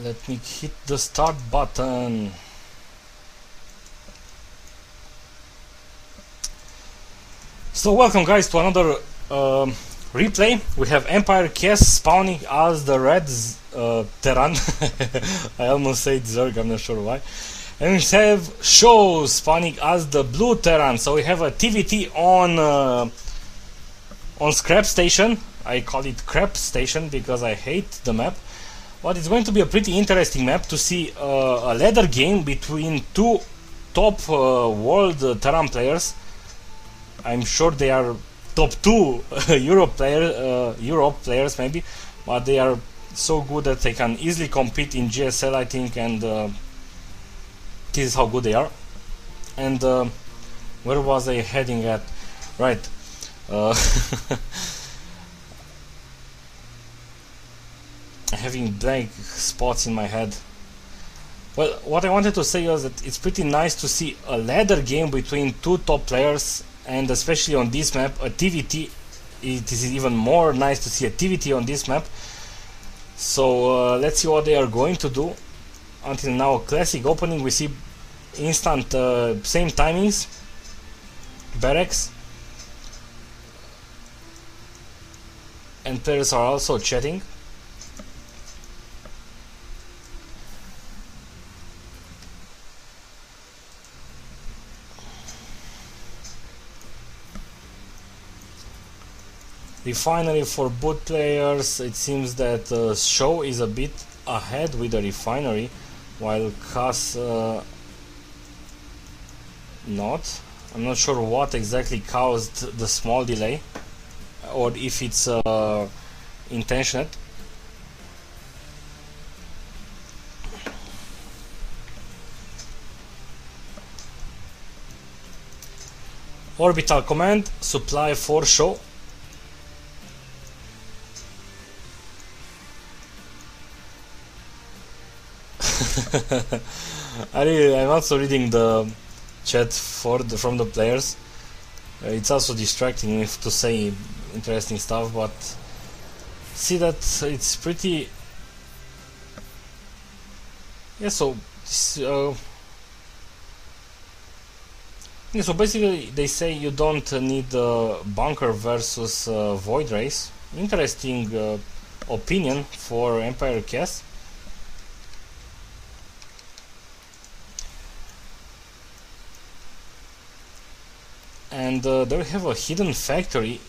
Let me hit the start button. So welcome guys to another replay. We have EmpireKas spawning as the red Terran. I almost said Zerg, I'm not sure why. And we have SjoW spawning as the blue Terran. So we have a TVT on Scrap Station. I call it Crap Station because I hate the map. But it's going to be a pretty interesting map to see a ladder game between two top world Terran players. I'm sure they are top 2 Europe players maybe, but they are so good that they can easily compete in GSL, I think, and this is how good they are. And where was I heading at? Right. Having blank spots in my head. Well, what I wanted to say was that it's pretty nice to see a ladder game between two top players, and especially on this map, a TVT. It is even more nice to see a TVT on this map. So let's see what they are going to do. Until now, classic opening, we see instant same timings, barracks, and players are also chatting. Refinery for boot players. It seems that SjoW is a bit ahead with the refinery, while Kas not. I'm not sure what exactly caused the small delay, or if it's intentional. Orbital command, supply for SjoW. I'm also reading the chat from the players. It's also distracting me to say interesting stuff, but see that it's pretty. Yeah, so so basically they say you don't need bunker versus void race. Interesting opinion for EmpireKas. And there we have a hidden factory.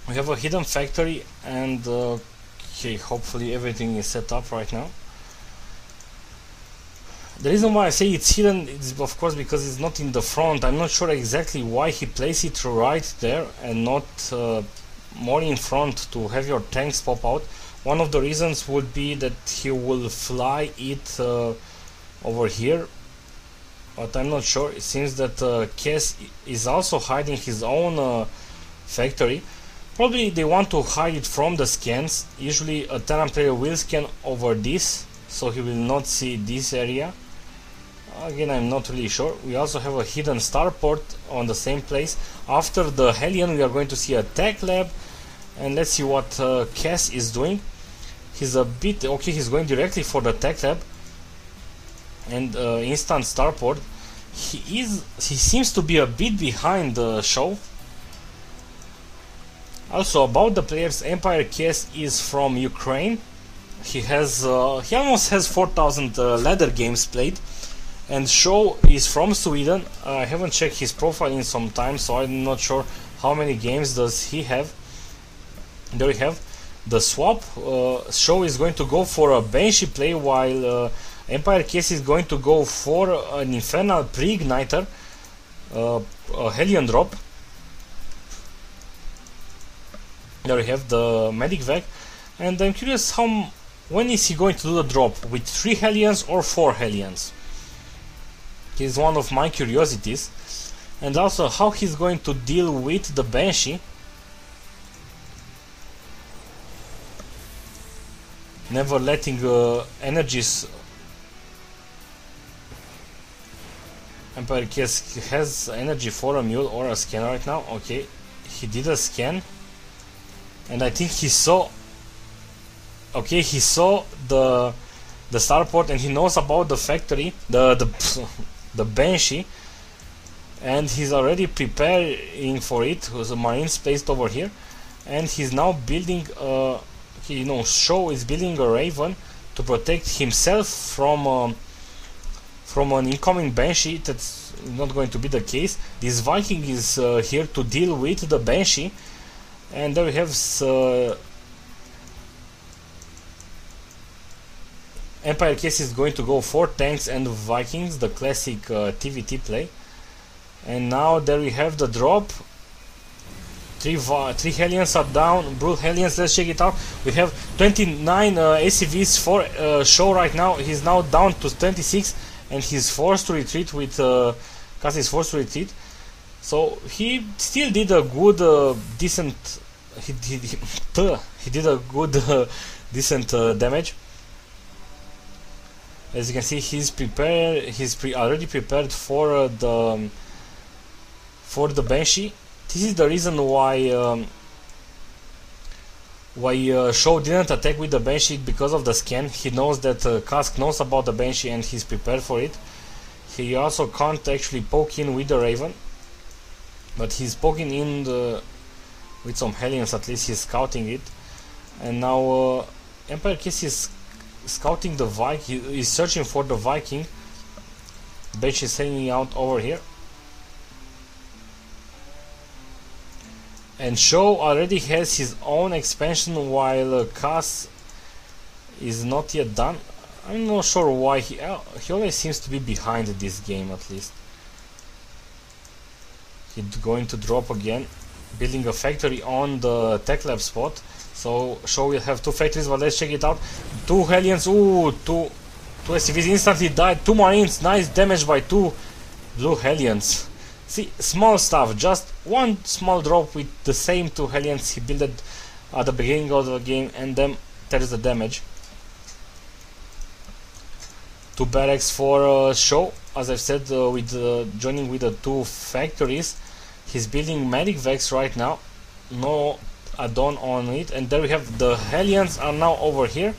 We have a hidden factory, and okay, hopefully everything is set up right now. The reason why I say it's hidden is of course because it's not in the front. I'm not sure exactly why he placed it right there and not more in front to have your tanks pop out. One of the reasons would be that he will fly it over here, but I'm not sure. It seems that Kas is also hiding his own factory. Probably they want to hide it from the scans. Usually a Terran player will scan over this, so he will not see this area. Again, I'm not really sure. We also have a hidden starport on the same place. After the Hellion, we are going to see a tech lab, and let's see what Kas is doing. He's a bit okay. He's going directly for the tech lab and instant starport. He seems to be a bit behind the SjoW. Also about the players, EmpireKas is from Ukraine. He almost has 4,000 ladder games played, and SjoW is from Sweden. I haven't checked his profile in some time, so I'm not sure how many games does he have. There we have the swap. SjoW is going to go for a Banshee play, while EmpireKas is going to go for an Infernal Pre-Igniter, a Hellion drop. There we have the Medic Vac, and I'm curious when is he going to do the drop, with 3 Hellions or 4 Hellions? It's one of my curiosities, and also how he's going to deal with the Banshee. Never letting energies. EmpireKas has energy for a mule or a scan right now. Okay, he did a scan. and I think he saw. Okay, he saw the starport, and he knows about the factory, the Banshee, and he's already preparing for it. There's a Marines placed over here, and he's now building. You know, SjoW is building a Raven to protect himself from an incoming Banshee. That's not going to be the case. This Viking is here to deal with the Banshee, and there we have EmpireKas is going to go 4 tanks and Vikings, the classic TVT play. And now there we have the drop. 3 Hellions are down, Brute Hellions. Let's check it out. We have 29 ACVs for SjoW right now. He's now down to 26, and he's forced to retreat with Kas is forced to retreat. So he still did a good, decent. He did a good, decent damage. As you can see, he's prepared. He's already prepared for the Banshee. This is the reason why SjoW didn't attack with the Banshee, because of the scan. He knows that Kas knows about the Banshee and he's prepared for it. He also can't actually poke in with the Raven, but he's poking in with some Hellions. At least he's scouting it. And now EmpireKas is scouting the Viking. He's searching for the Viking. Banshee is hanging out over here. And SjoW already has his own expansion, while Kas is not yet done. I'm not sure why he always seems to be behind this game. At least he's going to drop again, building a factory on the tech lab spot. So SjoW will have 2 factories, but let's check it out. 2 Hellions, ooh, 2 SCVs instantly died. 2 Marines, nice damage by 2 Blue Hellions. See, small stuff, just one small drop with the same 2 Hellions he built at the beginning of the game, and then there's the damage. 2 barracks for SjoW, as I've said, with joining with the 2 factories. He's building Medic Vex right now, no add-on on it, and there we have the Hellions are now over here.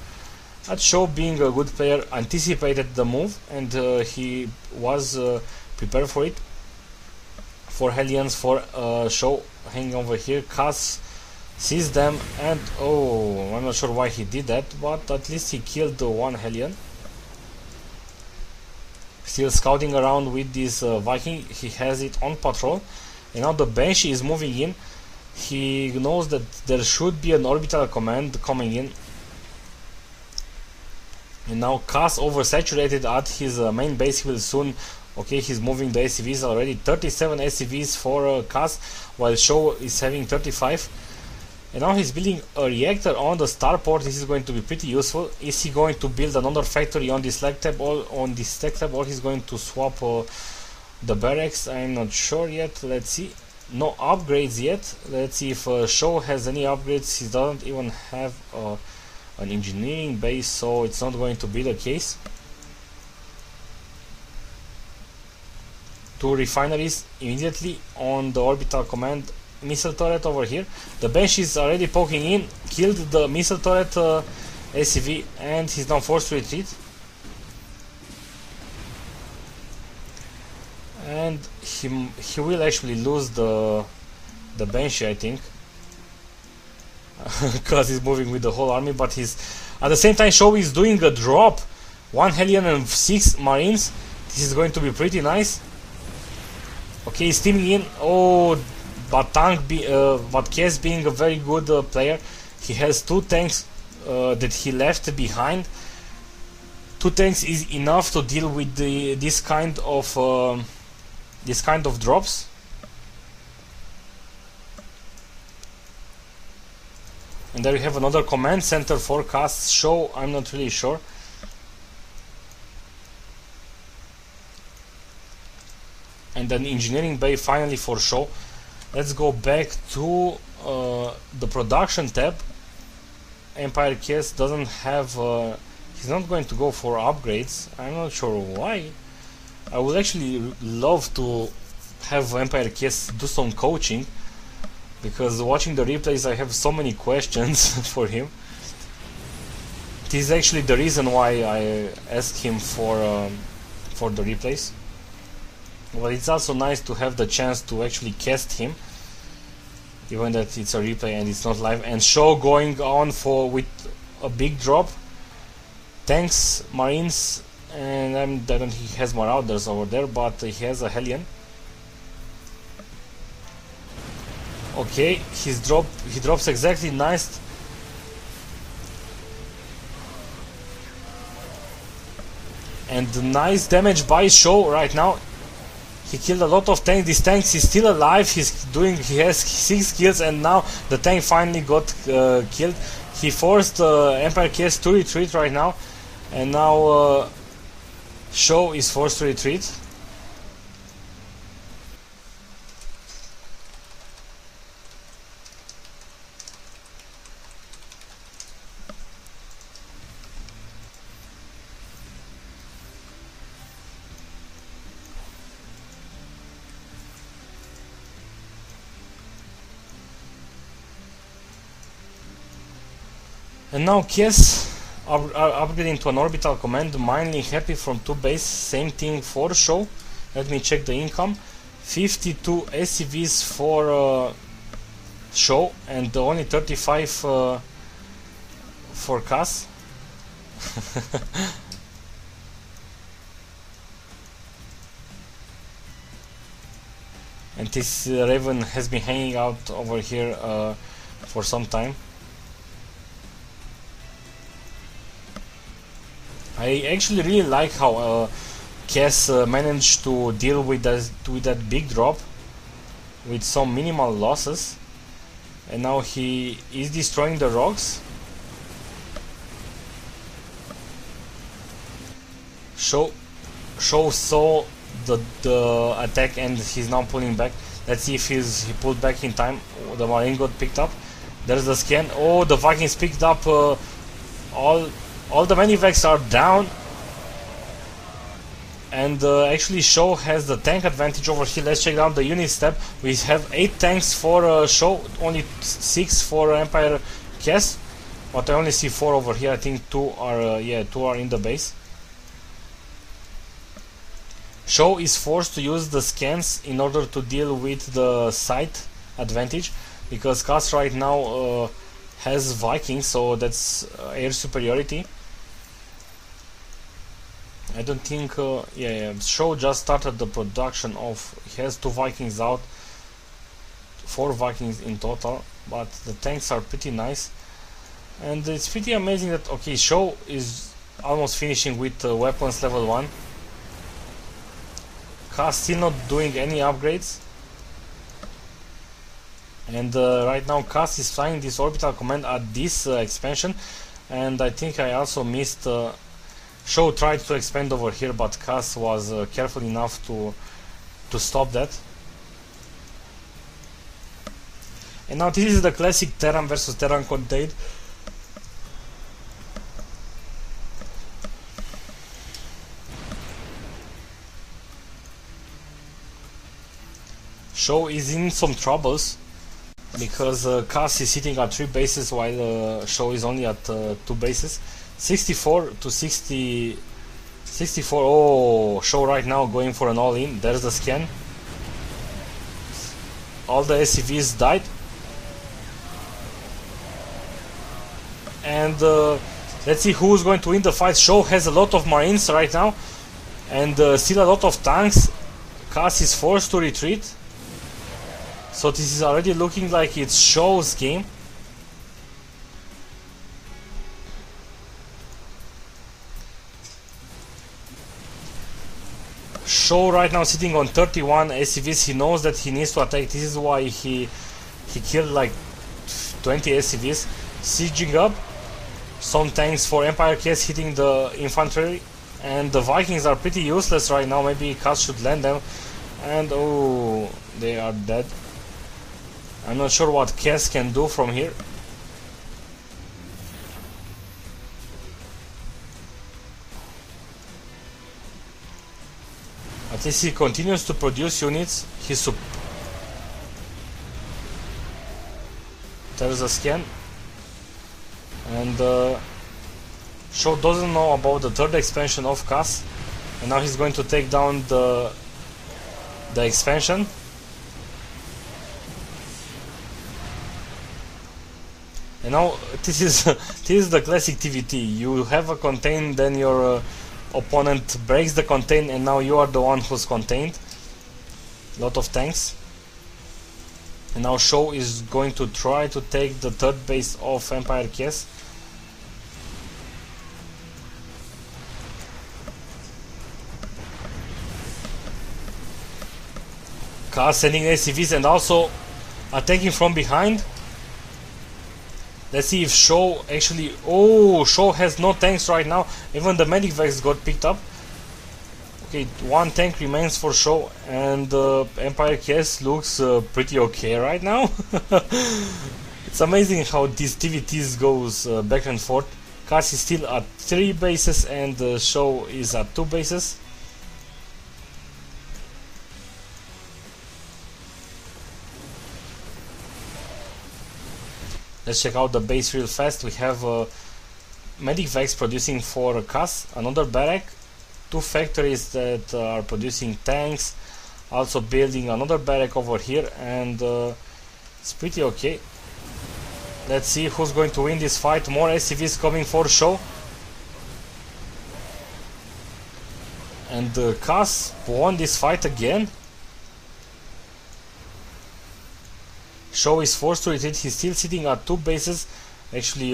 At SjoW, being a good player, anticipated the move, and he was prepared for it. 4 Hellions for SjoW hanging over here. Kas sees them, and oh, I'm not sure why he did that, but at least he killed the 1 Hellion. Still scouting around with this Viking. He has it on patrol, and now the Banshee is moving in. He knows that there should be an orbital command coming in, and now Kas oversaturated at his main base. He will soon. Okay, he's moving the ACVs already. 37 ACVs for Kas, while SjoW is having 35. And now he's building a reactor on the starport. This is going to be pretty useful. Is he going to build another factory on this tech tab, or he's going to swap the barracks? I'm not sure yet. Let's see. No upgrades yet. Let's see if SjoW has any upgrades. He doesn't even have an engineering base, so it's not going to be the case. 2 refineries immediately on the orbital command. Missile turret over here. The Banshee is already poking in, killed the missile turret ACV, and he's now forced to retreat. And he will actually lose the Banshee, I think, because he's moving with the whole army. But he's at the same time, SjoW is doing a drop. 1 Hellion and 6 Marines. This is going to be pretty nice. Okay, he's teaming in. Oh, but Kas being a very good player, he has 2 tanks that he left behind. 2 tanks is enough to deal with this kind of drops. And there we have another command center for Kas. SjoW, I'm not really sure. And an engineering bay finally for SjoW. Let's go back to the production tab. EmpireKas doesn't have. He's not going to go for upgrades. I'm not sure why. I would actually love to have EmpireKas do some coaching. because watching the replays I have so many questions for him. This is actually the reason why I asked him for the replays. But it's also nice to have the chance to actually cast him, even that it's a replay and it's not live. And SjoW going on with a big drop, tanks, marines, and I don't think he has marauders over there, but he has a Hellion. Okay, he drops exactly nice. And nice damage by SjoW right now. He killed a lot of tanks. This tank is still alive. He has 6 kills, and now the tank finally got killed. He forced EmpireKas to retreat right now, and now SjoW is forced to retreat. And now Kes are upgrading to an orbital command, mining happy from 2 base. Same thing for SjoW. Let me check the income. 52 SCVs for SjoW and only 35 for Kas. And this Raven has been hanging out over here for some time. I actually really like how Kes managed to deal with that big drop with some minimal losses, and now he is destroying the rocks. SjoW saw the attack and he's now pulling back. Let's see if he pulled back in time. The Marine got picked up. There's the scan. Oh, the Vikings picked up all the Manivacs are down, and actually SjoW has the tank advantage over here. Let's check out the unit step. We have 8 tanks for SjoW, only 6 for EmpireKas, but I only see 4 over here. I think 2 are 2 are in the base. SjoW is forced to use the scans in order to deal with the site advantage, because Kas right now has Vikings, so that's air superiority. I don't think SjoW just started the production of, he has 2 Vikings out, 4 Vikings in total, but the tanks are pretty nice. And it's pretty amazing that, okay, SjoW is almost finishing with weapons level 1. Kas still not doing any upgrades. And right now Kas is flying this orbital command at this expansion, and I think I also missed SjoW tried to expand over here, but Kas was careful enough to stop that. And now this is the classic Terran versus Terran contained. SjoW is in some troubles because Kas is sitting at 3 bases while SjoW is only at 2 bases. 64 to 60, 64. Oh, SjoW right now going for an all-in. There's the scan. All the SCVs died, and let's see who's going to win the fight. SjoW has a lot of Marines right now, and still a lot of tanks. Kas is forced to retreat, so this is already looking like it's SjoW's game. SjoW right now sitting on 31 SCVs. He knows that he needs to attack. This is why he killed like 20 SCVs. Sieging up. Some tanks for EmpireKas hitting the infantry. And the Vikings are pretty useless right now. Maybe Kas should land them. And oh, they are dead. I'm not sure what Kas can do from here. At least he continues to produce units. There's a scan, and SjoW doesn't know about the third expansion of Kas, and now he's going to take down the expansion. And now this is the classic TVT. You have a contain, then your opponent breaks the contain, and now you are the one who's contained. Lot of tanks. And now SjoW is going to try to take the third base of EmpireKas. Kas sending SCVs and also attacking from behind. Let's see if SjoW actually... Oh, SjoW has no tanks right now. Even the medic vex got picked up. Okay, one tank remains for SjoW, and EmpireKas looks pretty okay right now. It's amazing how these TVTs goes back and forth. Kas is still at 3 bases and SjoW is at 2 bases. Let's check out the base real fast. We have medic vex producing for Kas, another barrack, 2 factories that are producing tanks, also building another barrack over here, and it's pretty okay. Let's see who's going to win this fight. More SCVs coming for SjoW, and Kas won this fight again. SjoW is forced to retreat. He's still sitting at 2 bases. Actually,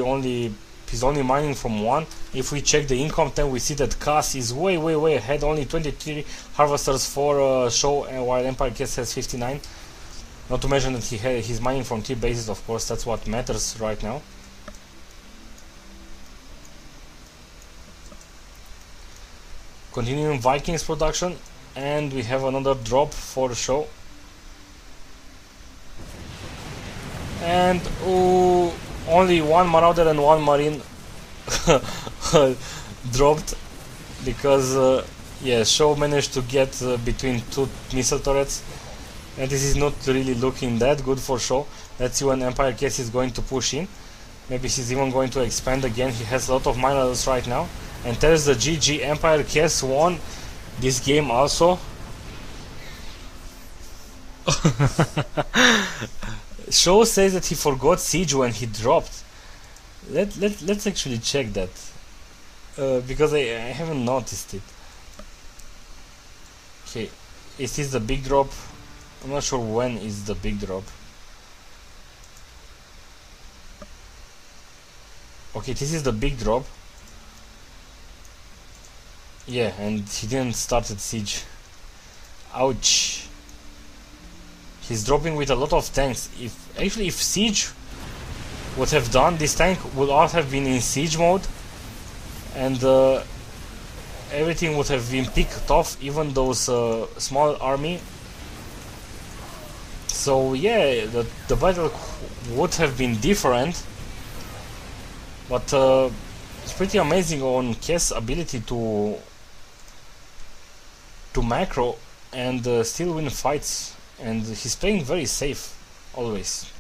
he's only mining from 1. If we check the income time, we see that Kas is way ahead. Only 23 harvesters for SjoW, and while EmpireKas has 59. Not to mention that he's mining from 3 bases. Of course, that's what matters right now. Continuing Vikings production, and we have another drop for SjoW. And only 1 Marauder and 1 Marine dropped, because yeah, SjoW managed to get between 2 missile turrets, and this is not really looking that good for SjoW. Let's see when EmpireKas is going to push in. Maybe he's even going to expand again. He has a lot of minerals right now, and there's the GG. EmpireKas won this game also. SjoW says that he forgot siege when he dropped. Let's actually check that, because I haven't noticed it. Okay, is this the big drop? I'm not sure when is the big drop. Okay, this is the big drop. Yeah, and he didn't start at siege. Ouch. He's dropping with a lot of tanks. If siege would have done, this tank would all have been in siege mode, and everything would have been picked off, even those small army. So yeah, the battle would have been different, but it's pretty amazing on Kas' ability to macro and still win fights. And he's playing very safe always.